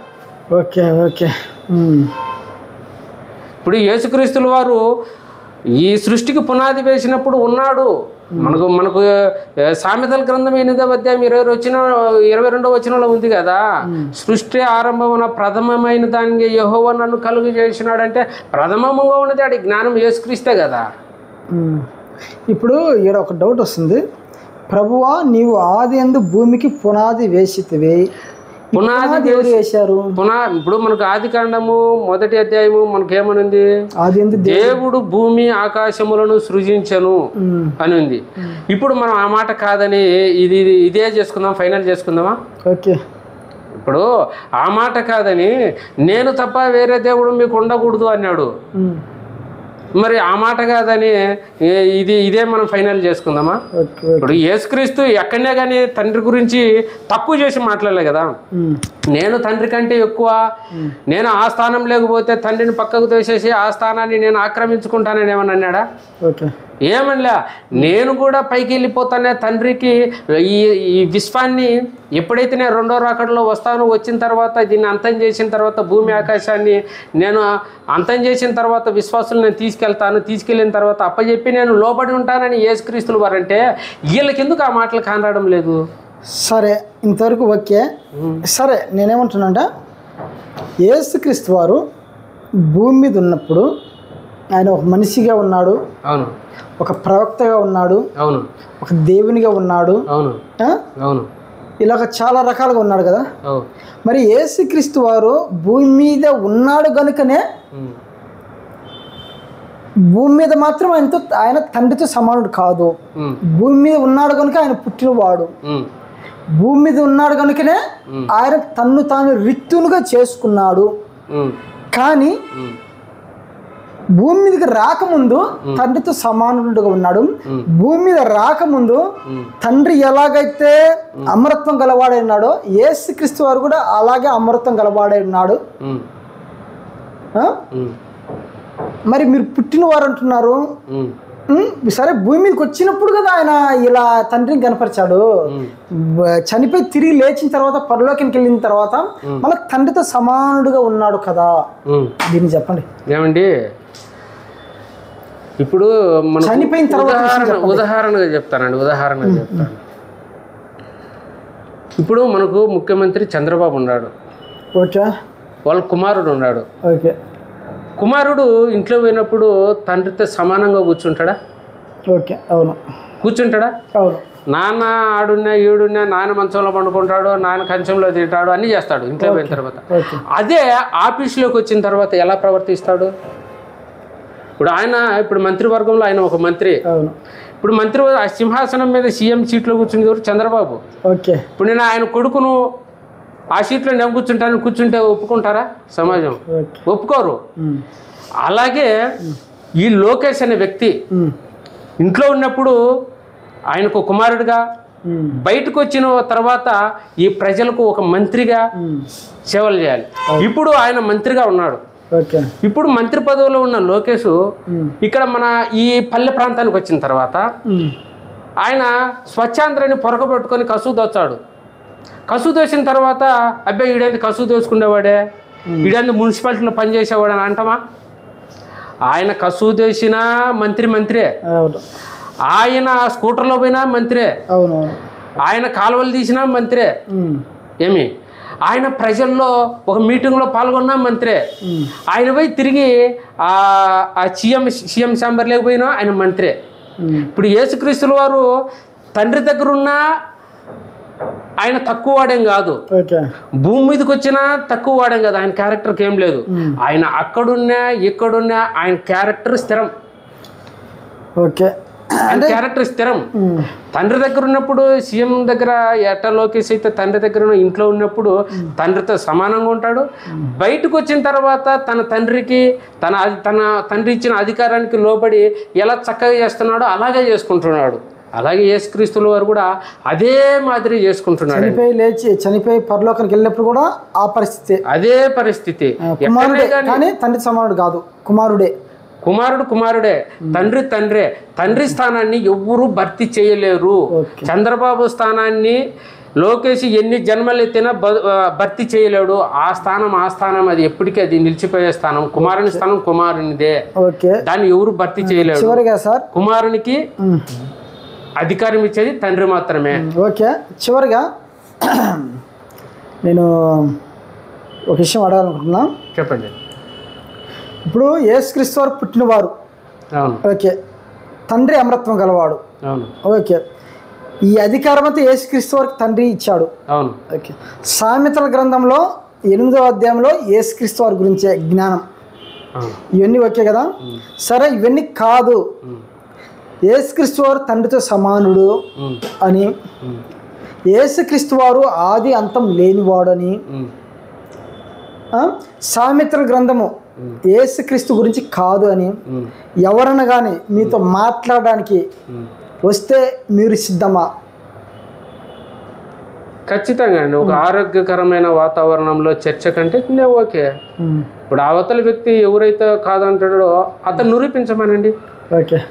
ఇప్పుడు యేసుక్రీస్తుల వారు ఈ సృష్టికి పునాది వేసినప్పుడు ఉన్నాడు. మనకు సామెతల గ్రంథం 8వ అధ్యాయం 22వ వచనంలో ఉంది కదా, సృష్టి ఆరంభమున ప్రథమమైన దానికి యెహోవా నన్ను కలుగు చేసినాడు అంటే ప్రథమంగా ఉన్నది ఆడి జ్ఞానం యేసుక్రీస్తే కదా. ఇప్పుడు ఈడ ఒక డౌట్ వస్తుంది, ప్రభువా నీవు ఆది యందు భూమికి పునాది వేసితివి, పునాది దేవుడు వేశారు. ఇప్పుడు మనకు ఆది కాండము 1వ అధ్యాయము మనకు ఏమనుంది? ఆది యందు దేవుడు భూమి ఆకాశములను సృజించను అని ఉంది. ఇప్పుడు మనం ఆ మాట కాదని ఇదే చేసుకుందాం, ఫైనల్ చేసుకుందామా? ఓకే. ఇప్పుడు ఆ మాట కాదని నేను తప్ప వేరే దేవుడు మీకు ఉండకూడదు అన్నాడు. మరి ఆ మాట కాదని ఇదే మనం ఫైనల్ చేసుకుందామా? ఇప్పుడు యేసుక్రీస్తు ఎక్కడనే కానీ తండ్రి గురించి తక్కువ చేసి మాట్లాడలే కదా. నేను తండ్రి కంటే ఎక్కువ, నేను ఆ స్థానం లేకపోతే తండ్రిని పక్కకు తోసేసి ఆ స్థానాన్ని నేను ఆక్రమించుకుంటానని ఏమని అన్నాడా? ఏమనిలే, నేను కూడా పైకి వెళ్ళిపోతానే తండ్రికి ఈ విశ్వాన్ని ఎప్పుడైతే నేను 2వ రాకడలో వస్తాను, వచ్చిన తర్వాత దీన్ని అంతం చేసిన తర్వాత భూమి ఆకాశాన్ని నేను అంతం చేసిన తర్వాత విశ్వాసులు నేను తీసుకెళ్ళిన తర్వాత అప్పచెప్పి నేను లోబడి ఉంటానని యేసుక్రీస్తులు వారంటే వీళ్ళకి ఎందుకు ఆ మాటలు కానరావడం లేదు? సరే ఇంతవరకు ఓకే. సరే నేనేమంటున్నానంటే యేసుక్రీస్తు వారు భూమి మీద ఉన్నప్పుడు ఆయన ఒక మనిషిగా ఉన్నాడు, అవును, ఒక ప్రవక్తగా ఉన్నాడు, అవును, ఒక దేవునిగా ఉన్నాడు, అవును అవును, ఇలాగ చాలా రకాలుగా ఉన్నాడు కదా. మరి యేసుక్రీస్తు వారు భూమి మీద ఉన్నాడు కనుకనే భూమి మీద మాత్రం ఆయన తండ్రితో సమానుడు కాదు. భూమి మీద ఉన్నాడు కనుక ఆయన పుట్టినవాడు. భూమి మీద ఉన్నాడు కనుకనే ఆయన తాను రిక్తునుగా చేసుకున్నాడు. కానీ భూమి మీదకి రాకముందు తండ్రితో సమానుడుగా ఉన్నాడు. భూమి మీద రాకముందు తండ్రి ఎలాగైతే అమరత్వం గలవాడై ఉన్నాడో యేసుక్రీస్తు వారు కూడా అలాగే అమరత్వం గలవాడై ఉన్నాడు. మరి మీరు పుట్టినవారు అంటున్నారు, సరే భూమి మీదకి వచ్చినప్పుడు కదా ఆయన ఇలా తండ్రిని కనపరిచాడు. చనిపోయి తిరిగి లేచిన తర్వాత పరలోకానికి వెళ్ళిన తర్వాత మళ్ళీ తండ్రితో సమానుడుగా ఉన్నాడు కదా. దీన్ని చెప్పండి ఏమండి. ఇప్పుడు చనిపోయిన తర్వాత ఉదాహరణగా చెప్తాను. ఇప్పుడు మనకు ముఖ్యమంత్రి చంద్రబాబు ఉన్నాడు, ఓకే, వాళ్ళ కుమారుడు ఉన్నాడు. ఓకే, కుమారుడు ఇంట్లో పోయినప్పుడు తండ్రితో సమానంగా కూర్చుంటాడా? ఓకే, అవును, కూర్చుంటాడా? అవును. నాన్న ఆడున్నా ఈడున్నా నాన్న మంచంలో పండుకుంటాడు, నాన్న కంచంలో తింటాడు, అన్నీ చేస్తాడు ఇంట్లో పోయిన తర్వాత. అదే ఆఫీస్లోకి వచ్చిన తర్వాత ఎలా ప్రవర్తిస్తాడు? ఇప్పుడు మంత్రివర్గంలో ఆయన ఒక మంత్రి. ఇప్పుడు మంత్రి ఆ సింహాసనం మీద సీఎం సీట్లో కూర్చుని చంద్రబాబు. ఓకే, ఇప్పుడు నేను ఆయన కొడుకును ఆ సీట్లో నేను కూర్చుంటే ఒప్పుకుంటారా? సమాజం ఒప్పుకోరు. అలాగే ఈ లోకేష్ అనే వ్యక్తి ఇంట్లో ఉన్నప్పుడు ఆయనకు కుమారుడిగా, బయటకు వచ్చిన తర్వాత ఈ ప్రజలకు ఒక మంత్రిగా సేవలు చేయాలి. ఇప్పుడు ఆయన మంత్రిగా ఉన్నాడు. ఇప్పుడు మంత్రి పదవిలో ఉన్న లోకేష్ ఇక్కడ మన ఈ పల్లె ప్రాంతానికి వచ్చిన తర్వాత ఆయన స్వచ్ఛాంధ్రని పొరకబెట్టుకొని కసువు దోచాడు. కసు దోసిన తర్వాత అబ్బాయి ఈడేంది కసు దోసుకునేవాడే, ఈడేంది మున్సిపాలిటీలో పనిచేసేవాడు అని అంటామా? ఆయన కసు దోసిన మంత్రే, ఆయన స్కూటర్లో పోయినా మంత్రే, ఆయన కాలువలు తీసినా మంత్రే, ఏమి ఆయన ప్రజల్లో ఒక మీటింగ్లో పాల్గొన్నా మంత్రే, ఆయన పోయి తిరిగి ఆ సీఎం ఛాంబర్ లేకపోయినా ఆయన మంత్రే. ఇప్పుడు యేసుక్రీస్తుల వారు తండ్రి దగ్గర ఉన్న ఆయన తక్కువ వాడేం కాదు, భూమి మీదకి వచ్చినా తక్కువ వాడేం కాదు, ఆయన క్యారెక్టర్కి ఏం లేదు. ఆయన అక్కడున్నా ఇక్కడున్నా ఆయన క్యారెక్టర్ స్థిరం. ఆయన క్యారెక్టర్ స్థిరం. తండ్రి దగ్గర ఉన్నప్పుడు సీఎం దగ్గర ఎట్ట లోకేష్ అయితే తండ్రి దగ్గర ఇంట్లో ఉన్నప్పుడు తండ్రితో సమానంగా ఉంటాడు. బయటకు వచ్చిన తర్వాత తన తండ్రికి తన తండ్రి ఇచ్చిన అధికారానికి లోబడి ఎలా చక్కగా చేస్తున్నాడో అలాగే చేసుకుంటున్నాడు. అలాగే యేసుక్రీస్తుల వారు కూడా అదే మాదిరి చేసుకుంటున్నాడు. చనిపోయి పరలోకానికి వెళ్ళినప్పుడు కూడా ఆ పరిస్థితి, అదే పరిస్థితి. తండ్రి సమానుడు కాదు, కుమారుడే, తండ్రి స్థానాన్ని ఎవ్వరూ భర్తీ చేయలేరు. చంద్రబాబు స్థానాన్ని లోకేష్ ఎన్ని జన్మలు ఎత్తినా భర్తీ చేయలేడు. ఆ స్థానం అది ఎప్పటికీ అది నిలిచిపోయే స్థానం. కుమారుని స్థానం కుమారునిదే, దాన్ని ఎవరు భర్తీ చేయలేరు. కుమారునికి అధికారం ఇచ్చేది తండ్రి మాత్రమే. ఓకే, చివరిగా నేను ఒక విషయం అడగాలనుకుంటున్నా. చెప్పండి. ఇప్పుడు యేసుక్రీస్తు వారు పుట్టినవారు, ఓకే, తండ్రి అమరత్వం గలవాడు, ఓకే, ఈ అధికారం అంతా యేసుక్రీస్తు వారికి తండ్రి ఇచ్చాడు. ఓకే, సామెతల గ్రంథంలో 8వ అధ్యాయంలో యేసుక్రీస్తు వారి గురించే జ్ఞానం, ఇవన్నీ ఓకే కదా. సరే, ఇవన్నీ కాదు, యేసుక్రీస్తు వారు తండ్రితో సమానుడు అని, యేసుక్రీస్తు వారు ఆది అంతం లేనివాడని, సామెతల గ్రంథము యేసుక్రీస్తు గురించి కాదు అని ఎవరన్నా కానీ మీతో మాట్లాడడానికి వస్తే మీరు సిద్ధమా? ఖచ్చితంగా అండి. ఒక ఆరోగ్యకరమైన వాతావరణంలో చర్చ కంటే ఓకే. ఇప్పుడు అవతల వ్యక్తి ఎవరైతే కాదంటాడో అతను నిరూపించమనండి.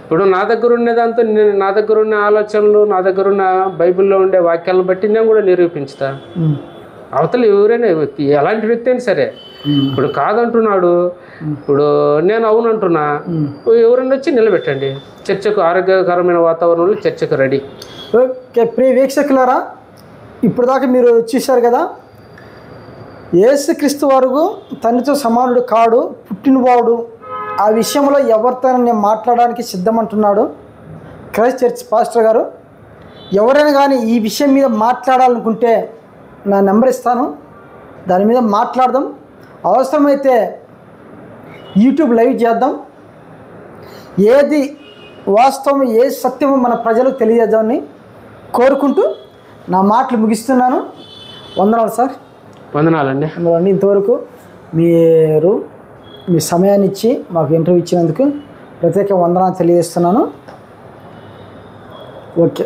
ఇప్పుడు నా దగ్గర ఉన్నదంతా, నా దగ్గర ఉన్న ఆలోచనలు, నా దగ్గర ఉన్న బైబిల్లో ఉండే వాక్యాలను బట్టి నేను కూడా నిరూపించుతా. అవతల ఎవరైనా వ్యక్తి, ఎలాంటి వ్యక్తి అయినా సరే, ఇప్పుడు కాదంటున్నాడు, ఇప్పుడు నేను అవునంటున్నా, ఎవరైనా వచ్చి నిలబెట్టండి చర్చకు. ఆరోగ్యకరమైన వాతావరణంలో చర్చకు రెడీ. ఓకే, ప్రియ వీక్షకులారా, ఇప్పుడు దాకా మీరు చూశారు కదా, యేసుక్రీస్తు వారు తండ్రితో సమానుడు కాడు, పుట్టినవాడు. ఆ విషయంలో ఎవరితో నేను మాట్లాడడానికి సిద్ధమంటున్నాడు క్రైస్ట్ చర్చ్ పాస్టర్ గారు. ఎవరైనా కానీ ఈ విషయం మీద మాట్లాడాలనుకుంటే నా నెంబర్ ఇస్తాను, దాని మీద మాట్లాడదాం. అవసరమైతే యూట్యూబ్ లైవ్ చేద్దాం. ఏది వాస్తవం, ఏది సత్యమో మన ప్రజలకు తెలియజేద్దామని కోరుకుంటూ నా మాటలు ముగిస్తున్నాను. వందనాలు సార్. వందనాలండి. ఇంతవరకు మీరు మీ సమయాన్ని ఇచ్చి మాకు ఇంటర్వ్యూ ఇచ్చినందుకు ప్రత్యేక వందనాలు తెలియజేస్తున్నాను. ఓకే.